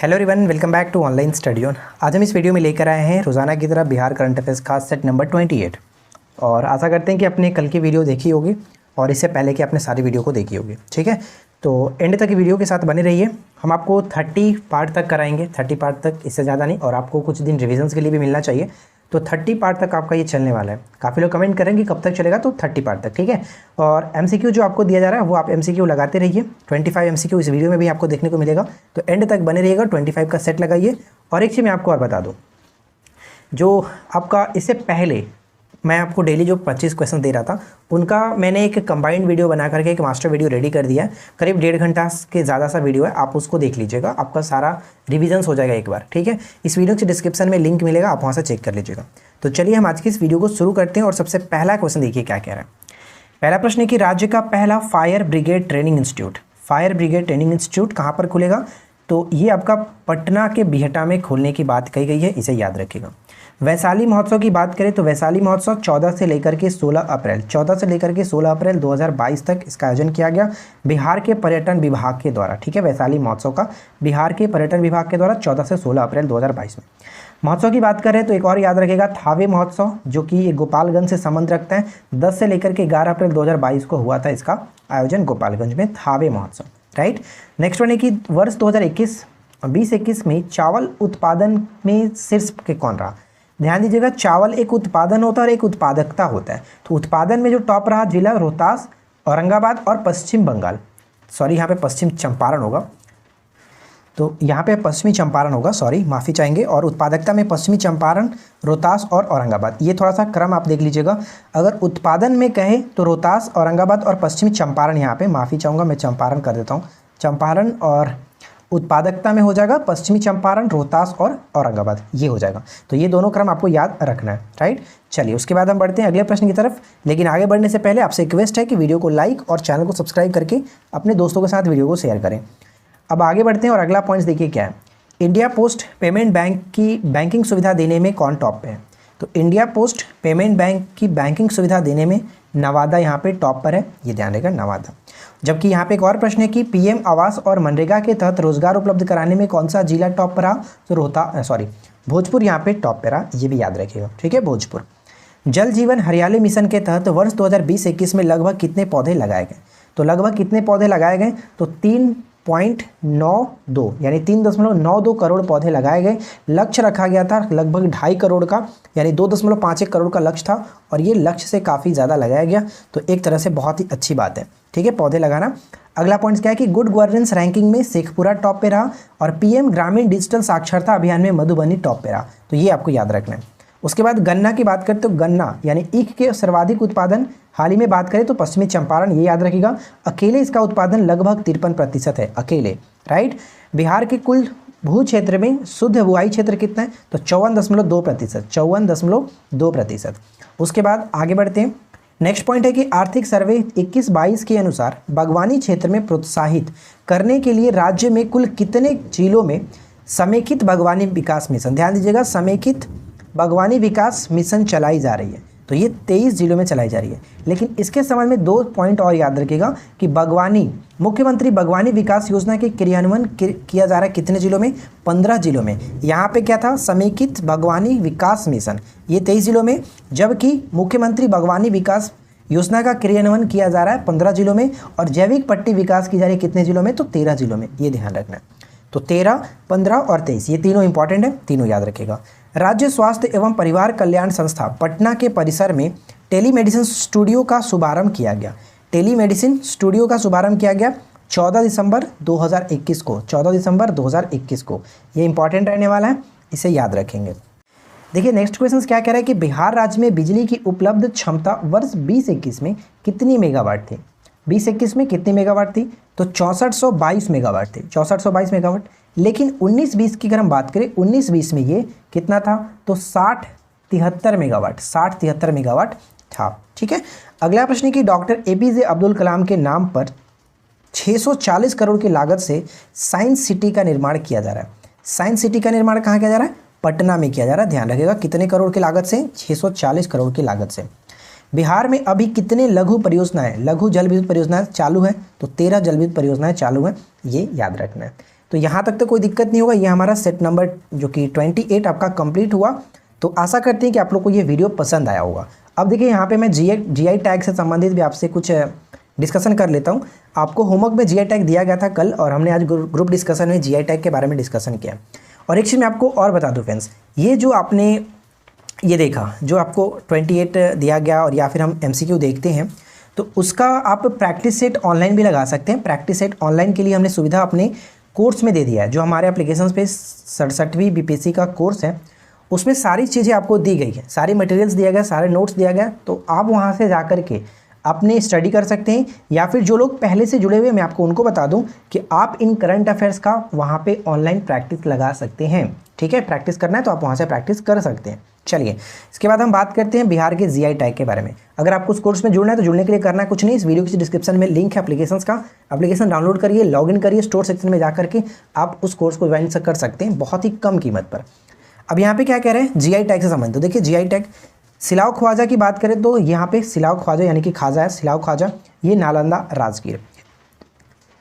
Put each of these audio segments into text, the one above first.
Hello everyone, welcome back to online study on. आज हम इस वीडियो में लेकर आए हैं रोज़ाना की तरह बिहार करंट अफेयर्स खास सेट नंबर 28। और आशा करते हैं कि आपने कल की वीडियो देखी होगी और इससे पहले कि आपने सारी वीडियो को देखी होगी। ठीक है, तो एंड तक वीडियो के साथ बने रहिए। हम आपको 30 पार्ट तक कराएंगे, 30 पार्ट तक, इससे ज़्यादा नहीं। और आपको कुछ दिन रिविजन्स के लिए भी मिलना चाहिए, तो 30 पार्ट तक आपका ये चलने वाला है। काफ़ी लोग कमेंट करेंगे कब तक चलेगा, तो 30 पार्ट तक। ठीक है, और एमसीक्यू जो आपको दिया जा रहा है वो आप एमसीक्यू लगाते रहिए। 25 एमसीक्यू इस वीडियो में भी आपको देखने को मिलेगा, तो एंड तक बने रहिएगा। 25 का सेट लगाइए। और एक चीज़ मैं आपको और बता दूँ, जो आपका इससे पहले मैं आपको डेली जो 25 क्वेश्चन दे रहा था, उनका मैंने एक कंबाइंड वीडियो बना करके एक मास्टर वीडियो रेडी कर दिया है। करीब 1.5 घंटा के ज़्यादा सा वीडियो है, आप उसको देख लीजिएगा। आपका सारा रिविजन्स हो जाएगा एक बार। ठीक है, इस वीडियो के डिस्क्रिप्शन में लिंक मिलेगा, आप वहाँ से चेक कर लीजिएगा। तो चलिए हम आज की इस वीडियो को शुरू करते हैं। और सबसे पहला क्वेश्चन देखिए क्या कह रहा है। पहला प्रश्न है कि राज्य का पहला फायर ब्रिगेड ट्रेनिंग इंस्टीट्यूट कहाँ पर खुलेगा? तो ये आपका पटना के बिहटा में खोलने की बात कही गई है, इसे याद रखिएगा। वैशाली महोत्सव की बात करें तो वैशाली महोत्सव 14 से लेकर के 16 अप्रैल 2022 तक इसका आयोजन किया गया बिहार के पर्यटन विभाग के द्वारा। ठीक है, वैशाली महोत्सव का बिहार के पर्यटन विभाग के द्वारा 14 से 16 अप्रैल 2022 में। महोत्सव की बात करें तो एक और याद रखेगा, थावे महोत्सव, जो कि गोपालगंज से संबंध रखता है। 10 से लेकर के 11 अप्रैल 2022 को हुआ था इसका आयोजन गोपालगंज में, थावे महोत्सव। राइट, नेक्स्ट वन है कि वर्ष 2021 में चावल उत्पादन में शीर्ष के कौन रहा? ध्यान दीजिएगा, चावल एक उत्पादन होता है और एक उत्पादकता होता है। तो उत्पादन में जो टॉप रहा जिला रोहतास, औरंगाबाद और पश्चिम बंगाल, सॉरी यहाँ पे पश्चिम चंपारण होगा, तो यहाँ पे पश्चिमी चंपारण होगा, सॉरी माफ़ी चाहेंगे। और उत्पादकता में पश्चिमी चंपारण, रोहतास और औरंगाबाद। ये थोड़ा सा क्रम आप देख लीजिएगा। अगर उत्पादन में कहे तो रोहतास, औरंगाबाद और पश्चिमी चंपारण, यहाँ पे माफ़ी चाहूँगा, मैं चंपारण कर देता हूँ, चंपारण। और उत्पादकता में हो जाएगा पश्चिमी चंपारण, रोहतास और औरंगाबाद, ये हो जाएगा। तो ये दोनों क्रम आपको याद रखना है। राइट, चलिए उसके बाद हम बढ़ते हैं अगले प्रश्न की तरफ। लेकिन आगे बढ़ने से पहले आपसे रिक्वेस्ट है कि वीडियो को लाइक और चैनल को सब्सक्राइब करके अपने दोस्तों के साथ वीडियो को शेयर करें। अब आगे बढ़ते हैं और अगला पॉइंट देखिए क्या है। इंडिया पोस्ट पेमेंट बैंक की बैंकिंग सुविधा देने में कौन टॉप पे है? तो इंडिया पोस्ट पेमेंट बैंक की बैंकिंग सुविधा देने में नवादा यहाँ पे टॉप पर है, ये ध्यान रखेगा, नवादा। जबकि यहाँ पे एक और प्रश्न है कि पीएम आवास और मनरेगा के तहत रोजगार उपलब्ध कराने में कौन सा जिला टॉप पर रहा? तो भोजपुर यहाँ पे टॉप पर रहा, ये भी याद रखिएगा। ठीक है, भोजपुर। जल जीवन हरियाली मिशन के तहत वर्ष 2020-21 में लगभग कितने पौधे लगाए गए? तो लगभग कितने पौधे लगाए गए? तो 3.92 यानी 3.92 करोड़ पौधे लगाए गए। लक्ष्य रखा गया था लगभग 2.5 करोड़ का, यानी 2.51 करोड़ का लक्ष्य था, और ये लक्ष्य से काफ़ी ज़्यादा लगाया गया। तो एक तरह से बहुत ही अच्छी बात है। ठीक है, पौधे लगाना। अगला पॉइंट क्या है कि गुड गवर्नेंस रैंकिंग में शेखपुरा टॉप पे रहा, और पीएम ग्रामीण डिजिटल साक्षरता अभियान में मधुबनी टॉप पे रहा। तो ये आपको याद रखना है। उसके बाद गन्ना की बात करें तो गन्ना यानी ईख के सर्वाधिक उत्पादन हाल ही में बात करें तो पश्चिमी चंपारण, ये याद रखिएगा। अकेले इसका उत्पादन लगभग 53% है, अकेले। राइट, बिहार के कुल भू क्षेत्र में शुद्ध बुआई क्षेत्र कितना है? तो 54.2%। उसके बाद आगे बढ़ते हैं। नेक्स्ट पॉइंट है कि आर्थिक सर्वे 21-22 के अनुसार बागवानी क्षेत्र में प्रोत्साहित करने के लिए राज्य में कुल कितने जिलों में समेकित बागवानी विकास मिशन, ध्यान दीजिएगा, समेकित बागवानी विकास मिशन चलाई जा रही है? तो ये 23 जिलों में चलाई जा रही है। लेकिन इसके संबंध में 2 पॉइंट और याद रखिएगा कि मुख्यमंत्री बागवानी विकास योजना के क्रियान्वयन किया जा रहा है कितने जिलों में? 15 जिलों में। यहाँ पे क्या था? समेकित बागवानी विकास मिशन, ये 23 जिलों में। जबकि मुख्यमंत्री बागवानी विकास योजना का क्रियान्वयन किया जा रहा है 15 जिलों में, और जैविक पट्टी विकास की जा रही है कितने जिलों में? तो 13 जिलों में, ये ध्यान रखना है। तो 13, 15 और 23, ये तीनों इंपॉर्टेंट है, तीनों याद रखिएगा। राज्य स्वास्थ्य एवं परिवार कल्याण संस्था पटना के परिसर में टेलीमेडिसिन स्टूडियो का शुभारंभ किया गया। 14 दिसंबर 2021 को। ये इंपॉर्टेंट रहने वाला है, इसे याद रखेंगे। देखिए नेक्स्ट क्वेश्चन क्या कह रहा है कि बिहार राज्य में बिजली की उपलब्ध क्षमता वर्ष 2021 में कितनी मेगावाट थी? 2021 में कितनी मेगावाट थी? तो 6422 मेगावाट थी, 6422 मेगावाट। लेकिन 19-20 की अगर हम बात करें, 19-20 में ये कितना था? तो 60-73 मेगावाट था। ठीक है, अगला प्रश्न है कि डॉक्टर एपीजे अब्दुल कलाम के नाम पर 640 करोड़ की लागत से साइंस सिटी का निर्माण किया जा रहा है। साइंस सिटी का निर्माण कहाँ किया जा रहा है? पटना में किया जा रहा है। ध्यान रखिएगा, कितने करोड़ की लागत से? 640 करोड़ की लागत से। बिहार में अभी कितने लघु जल विद्युत परियोजनाएं चालू है? तो 13 जल विद्युत परियोजनाएं चालू हैं, ये याद रखना है। तो यहाँ तक तो कोई दिक्कत नहीं होगा। ये हमारा सेट नंबर जो कि 28 आपका कंप्लीट हुआ। तो आशा करते हैं कि आप लोग को ये वीडियो पसंद आया होगा। अब देखिए यहाँ पे मैं जीआई टैग से संबंधित भी आपसे कुछ डिस्कशन कर लेता हूँ। आपको होमवर्क में जीआई टैग दिया गया था कल, और हमने आज ग्रुप डिस्कशन में जीआई टैग के बारे में डिस्कशन किया। और एक चीज़ मैं आपको और बता दूँ फ्रेंड्स, ये जो आपने ये देखा, जो आपको 28 दिया गया और या फिर हम MCQ देखते हैं, तो उसका आप प्रैक्टिस सेट ऑनलाइन भी लगा सकते हैं। प्रैक्टिस सेट ऑनलाइन के लिए हमने सुविधा अपने कोर्स में दे दिया है। जो हमारे एप्लीकेशन पे 67वीं BPSC का कोर्स है, उसमें सारी चीज़ें आपको दी गई है, सारी मटेरियल्स दिया गया, सारे नोट्स दिया गया। तो आप वहाँ से जा कर के अपने स्टडी कर सकते हैं, या फिर जो लोग पहले से जुड़े हुए, मैं आपको उनको बता दूं कि आप इन करंट अफेयर्स का वहाँ पे ऑनलाइन प्रैक्टिस लगा सकते हैं। ठीक है, प्रैक्टिस करना है तो आप वहाँ से प्रैक्टिस कर सकते हैं। चलिए, इसके बाद हम बात करते हैं बिहार के जीआई टैग के बारे में। अगर आपको उस कोर्स में जुड़ना है तो जुड़ने के लिए करना कुछ नहीं, इस वीडियो की डिस्क्रिप्शन में लिंक है एप्लीकेशंस का। एप्लीकेशन डाउनलोड करिए, लॉगिन करिए, स्टोर सेक्शन में जाकर के आप उस कोर्स को ज्वाइन कर सकते हैं बहुत ही कम कीमत पर। अब यहाँ पे क्या कह रहे हैं, जीआई टैग से संबंधित। तो देखिए, जीआई टैग सिलाव ख्वाजा की बात करें तो यहाँ पे सिलाव ख्वाजा यानी कि खाजा है, सिलाव ख्वाजा, ये नालंदा राजगीर।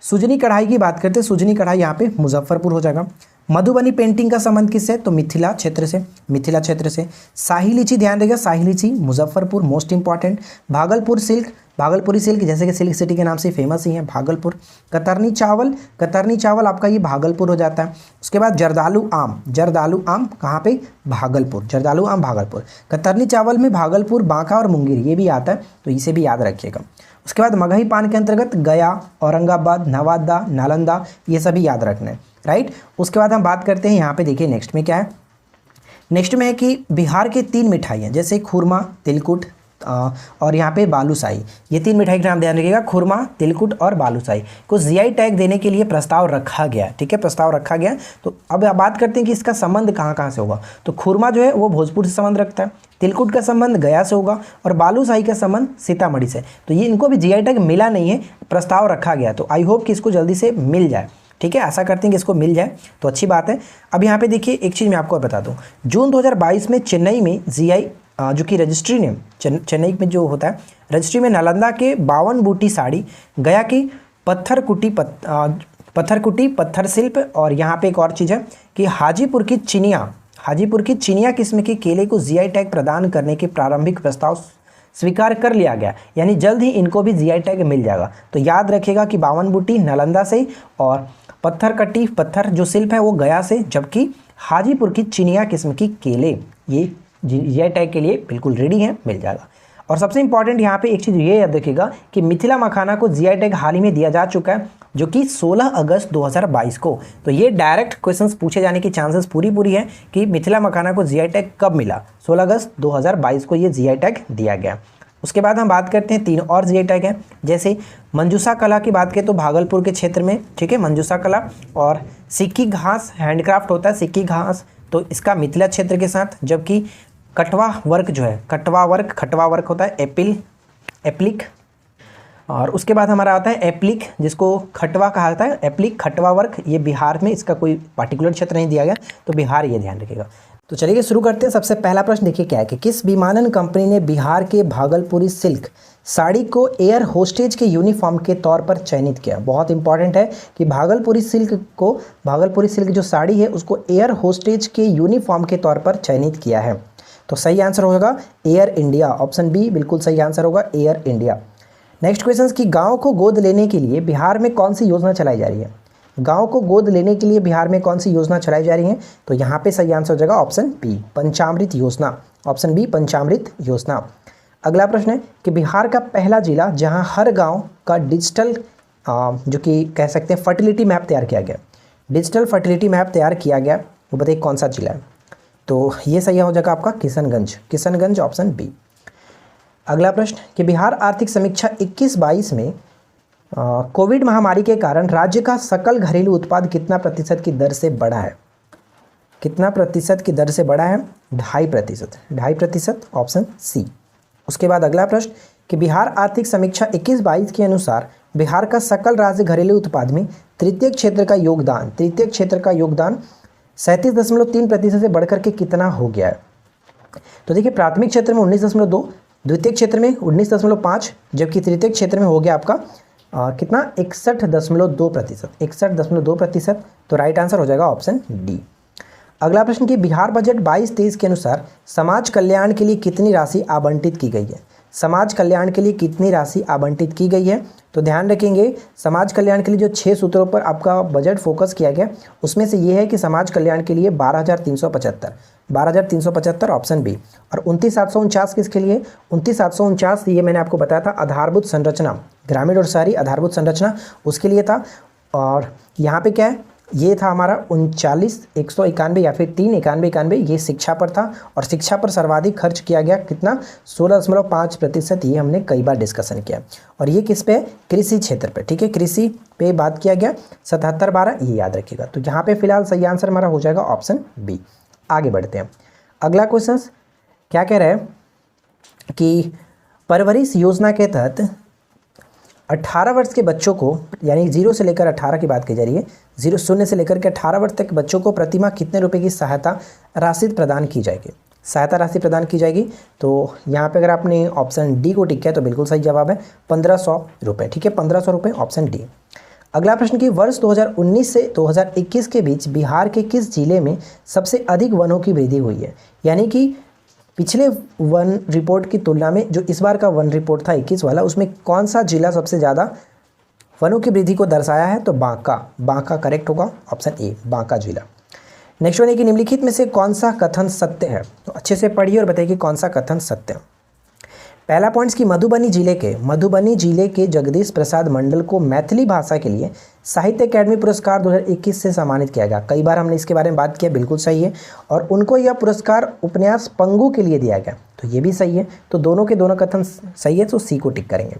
सुजनी कढ़ाई की बात करते हैं, सुजनी कढ़ाई यहाँ पे मुजफ्फरपुर हो जाएगा। मधुबनी पेंटिंग का संबंध किससे, तो मिथिला क्षेत्र से, मिथिला क्षेत्र से। शाही लीची ध्यान रखिएगा, शाही लीची Muzaffarpur most important. Bhagalpur silk, Bhagalpuri silk जैसे कि सिल्क सिटी के नाम से फेमस ही है भागलपुर। कतरनी चावल, कतरनी चावल आपका ये भागलपुर हो जाता है। उसके बाद जर्दालू आम, जर्दालू आम कहाँ पे, भागलपुर, जर्दालू आम भागलपुर। कतरनी चावल में भागलपुर, बांका और मुंगेर ये भी आता है, तो इसे भी याद रखिएगा। उसके बाद मगही पान के अंतर्गत गया, औरंगाबाद, नवादा, नालंदा, ये सभी याद रखना है, राइट। उसके बाद हम बात करते हैं यहाँ पे, देखिए नेक्स्ट में क्या है। नेक्स्ट में है कि बिहार के 3 मिठाइयाँ, जैसे खुरमा, तिलकुट और यहाँ पे बालूशाही, ये 3 मिठाई का नाम ध्यान रखिएगा, खुरमा, तिलकुट और बालूशाही को जीआई टैग देने के लिए प्रस्ताव रखा गया। ठीक है, प्रस्ताव रखा गया। तो अब बात करते हैं कि इसका संबंध कहाँ कहाँ से होगा। तो खुरमा जो है वो भोजपुर से संबंध रखता है, तिलकुट का संबंध गया से होगा, और बालूशाही का संबंध सीतामढ़ी से। तो ये इनको भी जीआई टैग मिला नहीं है, प्रस्ताव रखा गया। तो आई होप कि इसको जल्दी से मिल जाए। ठीक है, आशा करते हैं कि इसको मिल जाए तो अच्छी बात है। अब यहाँ पे देखिए, एक चीज़ मैं आपको बता दूँ, जून 2022 में चेन्नई में जीआई जो कि रजिस्ट्री ने चेन्नई में जो होता है रजिस्ट्री में नालंदा के 52 बूटी साड़ी, गया की पत्थरकुटी पत्थर शिल्प, और यहाँ पे एक और चीज़ है कि हाजीपुर की चिनिया किस्म के केले को जीआई टैग प्रदान करने के प्रारंभिक प्रस्ताव स्वीकार कर लिया गया, यानी जल्द ही इनको भी जीआई टैग मिल जाएगा। तो याद रखिएगा कि 52 बूटी नालंदा से और पत्थर जो शिल्प है वो गया से, जबकि हाजीपुर की चिनिया किस्म की केले ये जीआई टैग के लिए बिल्कुल रेडी हैं, मिल जाएगा। और सबसे इंपॉर्टेंट यहाँ पे एक चीज़ ये याद रखिएगा कि मिथिला मखाना को जीआई टैग हाल ही में दिया जा चुका है, जो कि 16 अगस्त 2022 को। तो ये डायरेक्ट क्वेश्चंस पूछे जाने की चांसेस पूरी है कि मिथिला मखाना को जीआई टैग कब मिला। 16 अगस्त 2022 को ये जीआई टैग दिया गया। उसके बाद हम बात करते हैं 3 और जीआई टैग हैं, जैसे मंजूषा कला की बात करें तो भागलपुर के क्षेत्र में, ठीक है, मंजूषा कला। और सिक्की घास हैंडक्राफ्ट होता है, सिक्की घास, तो इसका मिथिला क्षेत्र के साथ। जबकि कटवा वर्क जो है, खटवा वर्क होता है एप्लिक। और उसके बाद हमारा आता है एप्लिक, जिसको खटवा कहा जाता है, एप्लिक खटवा वर्क, ये बिहार में, इसका कोई पार्टिकुलर क्षेत्र नहीं दिया गया, तो बिहार ये ध्यान रखिएगा। तो चलिए शुरू करते हैं। सबसे पहला प्रश्न देखिए क्या है कि किस विमानन कंपनी ने बिहार के भागलपुरी सिल्क साड़ी को एयर होस्टेज के यूनिफॉर्म के तौर पर चयनित किया। बहुत इंपॉर्टेंट है कि भागलपुरी सिल्क जो साड़ी है उसको एयर होस्टेज के यूनिफॉर्म के तौर पर चयनित किया है। तो सही आंसर होगा एयर इंडिया, ऑप्शन बी बिल्कुल सही आंसर होगा, एयर इंडिया। नेक्स्ट क्वेश्चन की गांव को गोद लेने के लिए बिहार में कौन सी योजना चलाई जा रही है। गांव को गोद लेने के लिए बिहार में कौन सी योजना चलाई जा रही है, तो यहाँ पे सही आंसर हो जाएगा ऑप्शन बी, पंचामृत योजना, ऑप्शन बी पंचामृत योजना। अगला प्रश्न है कि बिहार का पहला जिला जहाँ हर गाँव का डिजिटल जो कि कह सकते हैं फर्टिलिटी मैप तैयार किया गया, डिजिटल फर्टिलिटी मैप तैयार किया गया, वो बताइए कौन सा जिला है। तो ये सही हो जाएगा आपका किशनगंज, ऑप्शन बी। अगला प्रश्न कि बिहार आर्थिक समीक्षा 21-22 में कोविड महामारी के कारण राज्य का सकल घरेलू उत्पाद कितना प्रतिशत की दर से बढ़ा है, कितना प्रतिशत की दर से बढ़ा है, 2.5%, ऑप्शन सी। उसके बाद अगला प्रश्न कि बिहार आर्थिक समीक्षा 21-22 के अनुसार बिहार का सकल राज्य घरेलू उत्पाद में तृतीय क्षेत्र का योगदान 37.3% से बढ़कर के कितना हो गया है। तो देखिए प्राथमिक क्षेत्र में 19.2, द्वितीय क्षेत्र में 19.5, जबकि तृतीय क्षेत्र में हो गया आपका कितना 61.2%, 61.2%। तो राइट आंसर हो जाएगा ऑप्शन डी। अगला प्रश्न कि बिहार बजट 22-23 के अनुसार समाज कल्याण के लिए कितनी राशि आवंटित की गई है। समाज कल्याण के लिए कितनी राशि आवंटित की गई है, तो ध्यान रखेंगे समाज कल्याण के लिए जो 6 सूत्रों पर आपका बजट फोकस किया गया उसमें से ये है कि समाज कल्याण के लिए 12,375 ऑप्शन बी। और 29,749 किसके लिए, 29,749 ये मैंने आपको बताया था आधारभूत संरचना, ग्रामीण और शहरी आधारभूत संरचना उसके लिए था। और यहाँ पे क्या है, ये था हमारा 39,191 या फिर 391 ये शिक्षा पर था। और शिक्षा पर सर्वाधिक खर्च किया गया कितना, 16.5%। ये हमने कई बार डिस्कशन किया। और ये किस पे, कृषि क्षेत्र पे, ठीक है, कृषि पे बात किया गया 77/12, ये याद रखिएगा। तो यहाँ पे फिलहाल सही आंसर हमारा हो जाएगा ऑप्शन बी। आगे बढ़ते हैं। अगला क्वेश्चन क्या कह रहा है कि परवरिश योजना के तहत 18 वर्ष के बच्चों को, यानी 0 से लेकर 18 की बात की जा रही है, 0 से लेकर के 18 वर्ष तक बच्चों को प्रतिमाह कितने रुपए की सहायता राशि प्रदान की जाएगी, सहायता राशि प्रदान की जाएगी। तो यहाँ पे अगर आपने ऑप्शन डी को टिक किया तो बिल्कुल सही जवाब है 1500 रुपये, ठीक है, 1500 रुपये ऑप्शन डी। अगला प्रश्न कि वर्ष 2019 से 2021 के बीच बिहार के किस जिले में सबसे अधिक वनों की वृद्धि हुई है। यानी कि पिछले वन रिपोर्ट की तुलना में जो इस बार का वन रिपोर्ट था 21 वाला, उसमें कौन सा जिला सबसे ज़्यादा वनों की वृद्धि को दर्शाया है, तो बांका करेक्ट होगा ऑप्शन ए, बांका जिला। नेक्स्ट वन है कि निम्नलिखित में से कौन सा कथन सत्य है, तो अच्छे से पढ़िए और बताइए कि कौन सा कथन सत्य है। पहला पॉइंट्स कि मधुबनी जिले के जगदीश प्रसाद मंडल को मैथिली भाषा के लिए साहित्य अकादमी पुरस्कार 2021 से सम्मानित किया गया। कई बार हमने इसके बारे में बात किया, बिल्कुल सही है। और उनको यह पुरस्कार उपन्यास पंगु के लिए दिया गया, तो ये भी सही है। तो दोनों के दोनों कथन सही है, तो सी को टिक करेंगे।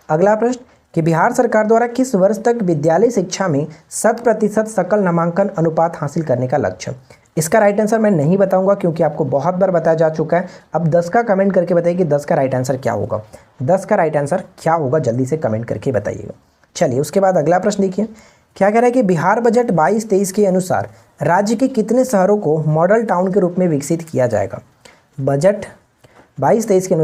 अगला प्रश्न कि बिहार सरकार द्वारा किस वर्ष तक विद्यालय शिक्षा में 100% सकल नामांकन अनुपात हासिल करने का लक्ष्य। इसका राइट आंसर मैं नहीं बताऊंगा क्योंकि आपको बहुत बार बताया जा चुका है। अब 10 का कमेंट करके बताइए कि 10 का राइट आंसर क्या होगा, 10 का राइट आंसर क्या होगा, जल्दी से कमेंट करके बताइएगा। चलिए उसके बाद अगला प्रश्न देखिए, क्या कह रहा है कि बिहार बजट 22-23 के अनुसार राज्य के कितने शहरों को मॉडल टाउन के रूप में विकसित किया जाएगा। बजट 22-23 के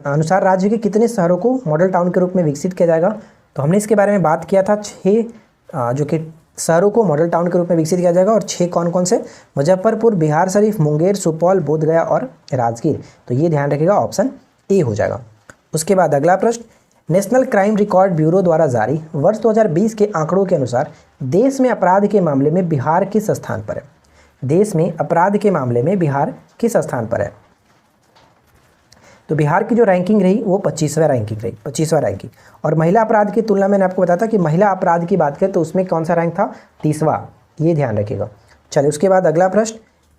अनुसार राज्य के कितने शहरों को मॉडल टाउन के रूप में विकसित किया जाएगा। तो हमने इसके बारे में बात किया था, 6 जो कि शहरों को मॉडल टाउन के रूप में विकसित किया जाएगा। और 6 कौन कौन से, मुजफ्फरपुर, बिहार शरीफ, मुंगेर, सुपौल, बोधगया और राजगीर। तो ये ध्यान रखिएगा ऑप्शन ए हो जाएगा। उसके बाद अगला प्रश्न, नेशनल क्राइम रिकॉर्ड ब्यूरो द्वारा जारी वर्ष 2020 के आंकड़ों के अनुसार देश में अपराध के मामले में बिहार किस स्थान पर है। देश में अपराध के मामले में बिहार किस स्थान पर है। तो बिहार की जो रैंकिंग रही वो 25वां रैंकिंग। और महिला अपराध की तुलना मैंने आपको बताया था कि महिला अपराध की बात करें तो उसमें कौन सा रैंक था, 30वां, ये ध्यान रखिएगा। चलिए उसके बाद अगला प्रश्न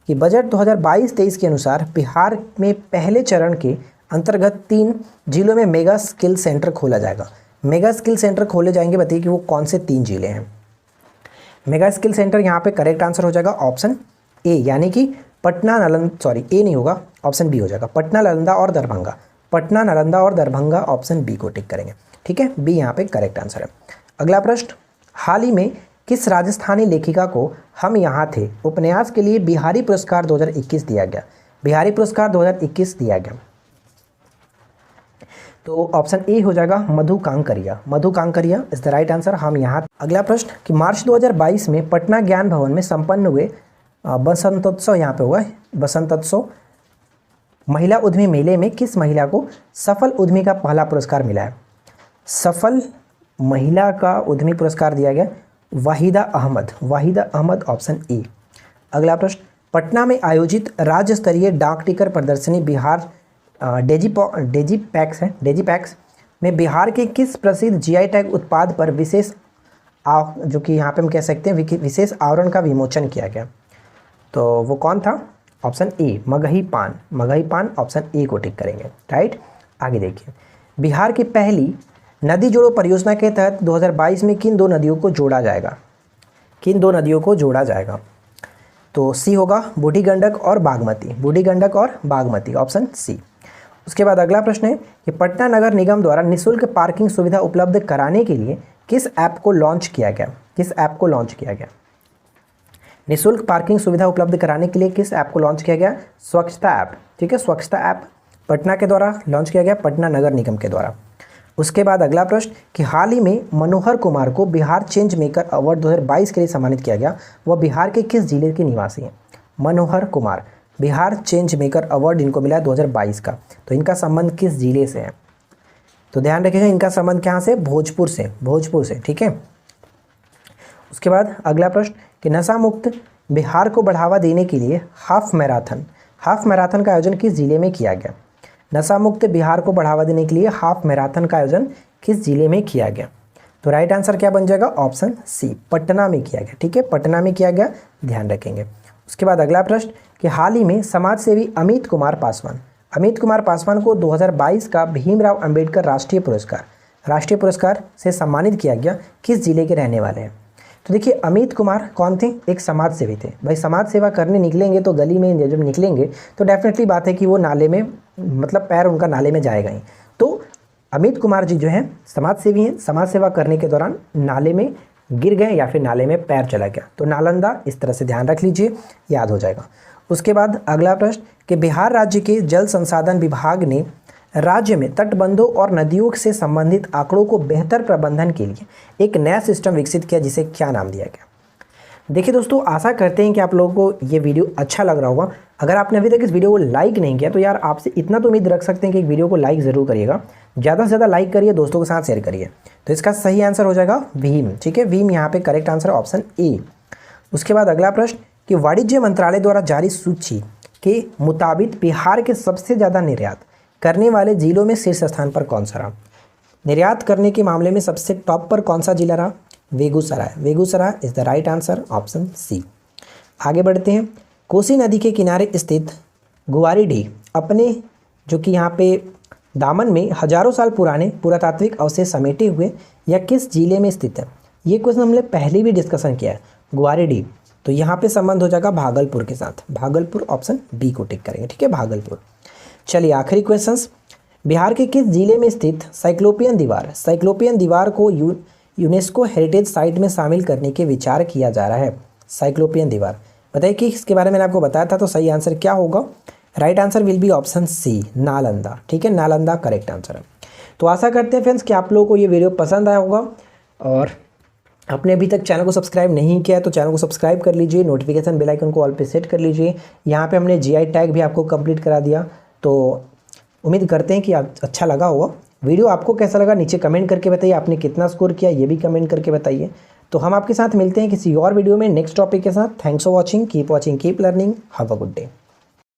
कि बजट 2022-23 के अनुसार बिहार में पहले चरण के अंतर्गत 3 जिलों में मेगा स्किल सेंटर खोला जाएगा। मेगा स्किल सेंटर खोले जाएंगे, बताइए कि वो कौन से 3 जिले हैं। मेगा स्किल सेंटर यहाँ पे करेक्ट आंसर हो जाएगा ऑप्शन ए, यानी कि पटना नालंदा, ए नहीं होगा, ऑप्शन बी हो जाएगा, पटना नालंदा और दरभंगा ऑप्शन बी को टिक करेंगे, ठीक है, बी यहाँ पे करेक्ट आंसर है। अगला प्रश्न, हाल ही में किस राजस्थानी लेखिका को हम यहाँ थे उपन्यास के लिए बिहारी पुरस्कार 2021 दिया गया। बिहारी पुरस्कार 2021 दिया गया, तो ऑप्शन ए हो जाएगा Madhu Kankaria is the right answer, हम यहाँ। अगला प्रश्न कि मार्च 2022 में पटना ज्ञान भवन में संपन्न हुए बसंतोत्सव, यहाँ पे होगा बसंतोत्सव महिला उद्यमी मेले में किस महिला को सफल उद्यमी का पहला पुरस्कार मिला है। सफल महिला का उद्यमी पुरस्कार दिया गया वाहिदा अहमद ऑप्शन ए। अगला प्रश्न, पटना में आयोजित राज्य स्तरीय डाक टिकट प्रदर्शनी बिहार डेजीपैक्स में बिहार के किस प्रसिद्ध जीआई टैग उत्पाद पर विशेष जो कि यहाँ पे हम कह सकते हैं विशेष आवरण का विमोचन किया गया। तो वो कौन था, ऑप्शन ए मगही पान ऑप्शन ए को टिक करेंगे, राइट। आगे देखिए, बिहार की पहली नदी जोड़ो परियोजना के तहत 2022 में किन 2 नदियों को जोड़ा जाएगा। तो सी होगा बूढ़ी गंडक और बागमती ऑप्शन सी। उसके बाद अगला प्रश्न है कि पटना नगर निगम द्वारा निःशुल्क पार्किंग सुविधा उपलब्ध कराने के लिए किस ऐप को लॉन्च किया गया। निःशुल्क पार्किंग सुविधा उपलब्ध कराने के लिए किस ऐप को लॉन्च किया गया, स्वच्छता ऐप, ठीक है, स्वच्छता ऐप पटना के द्वारा लॉन्च किया गया, पटना नगर निगम के द्वारा। उसके बाद अगला प्रश्न कि हाल ही में मनोहर कुमार को बिहार चेंज मेकर अवार्ड 2022 के लिए सम्मानित किया गया, वह बिहार के किस जिले के निवासी हैं? Manohar Kumar, Bihar change maker award इनको मिला 2022 का। तो इनका संबंध किस जिले से है? तो ध्यान रखिएगा, इनका संबंध कहाँ से? भोजपुर से, भोजपुर से, ठीक है। उसके बाद अगला प्रश्न कि नशा मुक्त बिहार को बढ़ावा देने के लिए हाफ मैराथन का आयोजन किस जिले में किया गया? नशा मुक्त बिहार को बढ़ावा देने के लिए हाफ मैराथन का आयोजन किस जिले में किया गया? तो राइट आंसर क्या बन जाएगा? ऑप्शन सी, पटना में किया गया, ठीक है, पटना में किया गया, ध्यान रखेंगे। उसके बाद अगला प्रश्न कि हाल ही में समाज सेवी अमित कुमार पासवान को 2022 का भीमराव अंबेडकर राष्ट्रीय पुरस्कार से सम्मानित किया गया, किस जिले के रहने वाले हैं? तो देखिए, अमित कुमार कौन थे? एक समाज सेवी थे। भाई समाज सेवा करने निकलेंगे तो गली में जब निकलेंगे तो डेफिनेटली बात है कि वो नाले में, मतलब पैर उनका नाले में जाएगा ही। तो अमित कुमार जी जो हैं समाज सेवी हैं, समाज सेवा करने के दौरान नाले में गिर गए या फिर नाले में पैर चला गया, तो नालंदा, इस तरह से ध्यान रख लीजिए, याद हो जाएगा। उसके बाद अगला प्रश्न कि बिहार राज्य के जल संसाधन विभाग ने राज्य में तटबंधों और नदियों से संबंधित आंकड़ों को बेहतर प्रबंधन के लिए एक नया सिस्टम विकसित किया, जिसे क्या नाम दिया गया? देखिए दोस्तों, आशा करते हैं कि आप लोगों को ये वीडियो अच्छा लग रहा होगा। अगर आपने अभी तक इस वीडियो को लाइक नहीं किया तो यार आपसे इतना तो उम्मीद रख सकते हैं कि एक वीडियो को लाइक ज़रूर करिएगा, ज़्यादा से ज़्यादा लाइक करिए, दोस्तों के साथ शेयर करिए। तो इसका सही आंसर हो जाएगा भीम, ठीक है, भीम यहाँ पे करेक्ट आंसर, ऑप्शन ए। उसके बाद अगला प्रश्न कि वाणिज्य मंत्रालय द्वारा जारी सूची के मुताबिक बिहार के सबसे ज़्यादा निर्यात करने वाले जिलों में शीर्ष स्थान पर कौन सा रहा? निर्यात करने के मामले में सबसे टॉप पर कौन सा जिला रहा? Begusarai is the right answer, option C. आगे बढ़ते हैं। कोसी नदी के किनारे स्थित गुवारीडीह अपने जो कि यहाँ पे दामन में हजारों साल पुराने पुरातात्विक अवशेष समेटे हुए या किस जिले में स्थित है? ये क्वेश्चन हमने पहले भी डिस्कशन किया है, गुवारीडीह। तो यहाँ पे संबंध हो जाएगा भागलपुर के साथ, भागलपुर, ऑप्शन बी को टिक करेंगे, ठीक है, भागलपुर। चलिए आखिरी क्वेश्चंस। बिहार के किस जिले में स्थित साइक्लोपियन दीवार को यूनेस्को हेरिटेज साइट में शामिल करने के विचार किया जा रहा है? साइक्लोपियन दीवार, बताइए कि इसके बारे में मैंने आपको बताया था, तो सही आंसर क्या होगा? Right answer will be option C, Nalanda, ठीक है, नालंदा करेक्ट आंसर है। तो आशा करते हैं फ्रेंड्स कि आप लोगों को ये वीडियो पसंद आया होगा, और आपने अभी तक चैनल को सब्सक्राइब नहीं किया है तो चैनल को सब्सक्राइब कर लीजिए, नोटिफिकेशन बेल आइकन को ऑल पे सेट कर लीजिए। यहाँ पे हमने जीआई टैग भी आपको कंप्लीट करा दिया, तो उम्मीद करते हैं कि अच्छा लगा होगा। वीडियो आपको कैसा लगा नीचे कमेंट करके बताइए, आपने कितना स्कोर किया ये भी कमेंट करके बताइए। तो हम आपके साथ मिलते हैं किसी और वीडियो में नेक्स्ट टॉपिक के साथ। Thanks for watching, keep learning, have a good day.